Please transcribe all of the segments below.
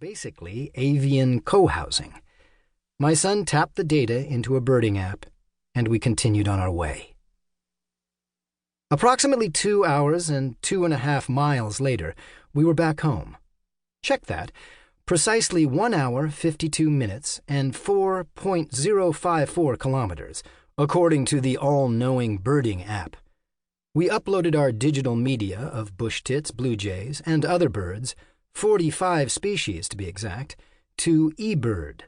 basically avian co-housing. My son tapped the data into a birding app, and we continued on our way. Approximately 2 hours and 2.5 miles later, we were back home. Check that. Precisely 1 hour, 52 minutes, and 4.054 kilometers, according to the all-knowing birding app. We uploaded our digital media of bush tits, blue jays, and other birds, 45 species to be exact, to eBird,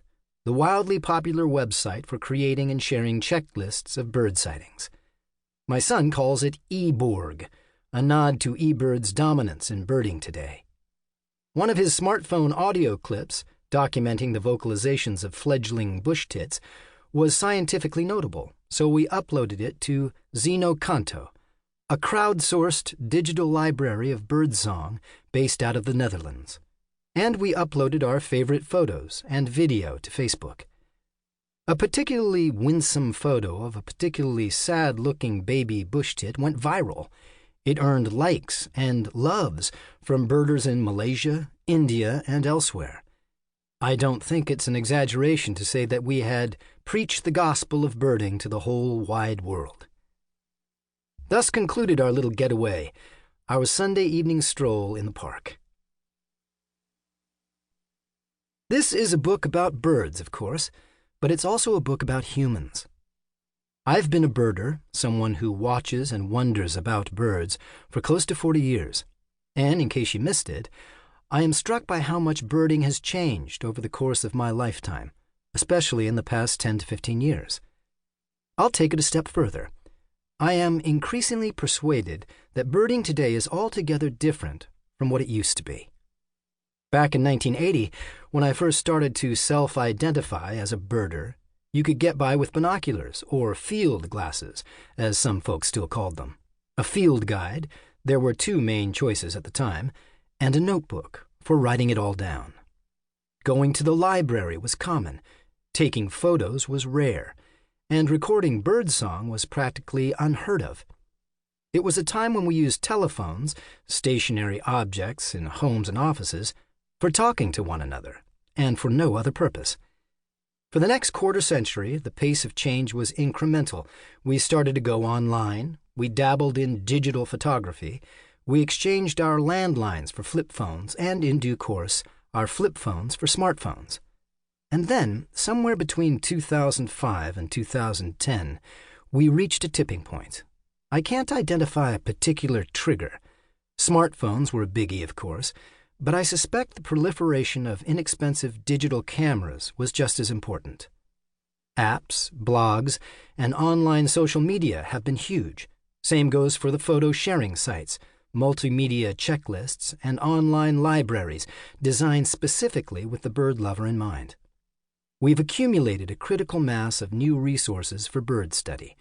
the wildly popular website for creating and sharing checklists of bird sightings. My son calls it eBorg, a nod to eBird's dominance in birding today. One of his smartphone audio clips, documenting the vocalizations of fledgling bush tits, was scientifically notable, so we uploaded it to Zenocanto, a crowdsourced digital library of birdsong based out of the Netherlands. And we uploaded our favorite photos and video to Facebook. A particularly winsome photo of a particularly sad-looking baby bush tit went viral. It earned likes and loves from birders in Malaysia, India, and elsewhere. I don't think it's an exaggeration to say that we had preached the gospel of birding to the whole wide world. Thus concluded our little getaway, our Sunday evening stroll in the park. This is a book about birds, of course, but it's also a book about humans. I've been a birder, someone who watches and wonders about birds, for close to 40 years. And in case you missed it, I am struck by how much birding has changed over the course of my lifetime, especially in the past 10 to 15 years. I'll take it a step further. I am increasingly persuaded that birding today is altogether different from what it used to be. Back in 1980, when I first started to self-identify as a birder, you could get by with binoculars, or field glasses, as some folks still called them. A field guide, there were 2 main choices at the time, and a notebook for writing it all down. Going to the library was common, taking photos was rare, and recording birdsong was practically unheard of. It was a time when we used telephones, stationary objects in homes and offices, for talking to one another, and for no other purpose. For the next quarter century, the pace of change was incremental. We started to go online, we dabbled in digital photography, we exchanged our landlines for flip phones, and in due course, our flip phones for smartphones. And then, somewhere between 2005 and 2010, we reached a tipping point. I can't identify a particular trigger. Smartphones were a biggie, of course, but I suspect the proliferation of inexpensive digital cameras was just as important. Apps, blogs, and online social media have been huge. Same goes for the photo sharing sites, multimedia checklists, and online libraries designed specifically with the bird lover in mind. We've accumulated a critical mass of new resources for bird study,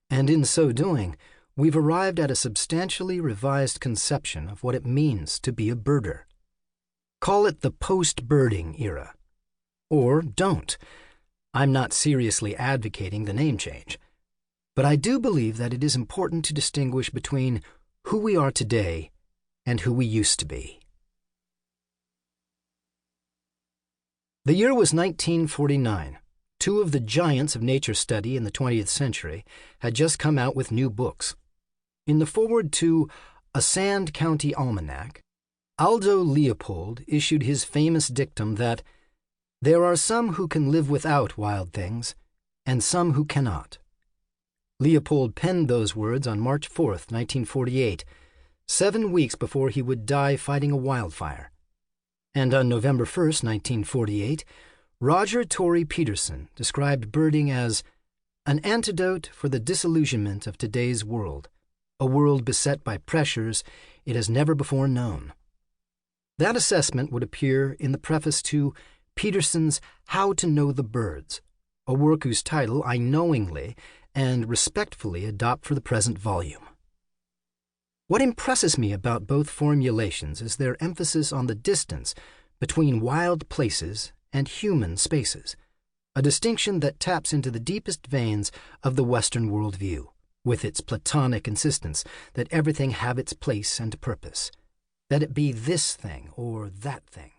and in so doing, we've arrived at a substantially revised conception of what it means to be a birder. Call it the post-birding era. Or don't. I'm not seriously advocating the name change. But I do believe that it is important to distinguish between who we are today and who we used to be. The year was 1949. 2 of the giants of nature study in the 20th century had just come out with new books. In the foreword to A Sand County Almanac, Aldo Leopold issued his famous dictum that there are some who can live without wild things, and some who cannot. Leopold penned those words on March 4th, 1948, 7 weeks before he would die fighting a wildfire. And on November 1st, 1948, Roger Torrey Peterson described birding as an antidote for the disillusionment of today's world, a world beset by pressures it has never before known. That assessment would appear in the preface to Peterson's How to Know the Birds, a work whose title I knowingly and respectfully adopt for the present volume. What impresses me about both formulations is their emphasis on the distance between wild places and human spaces, a distinction that taps into the deepest veins of the Western worldview, with its Platonic insistence that everything have its place and purpose, that it be this thing or that thing.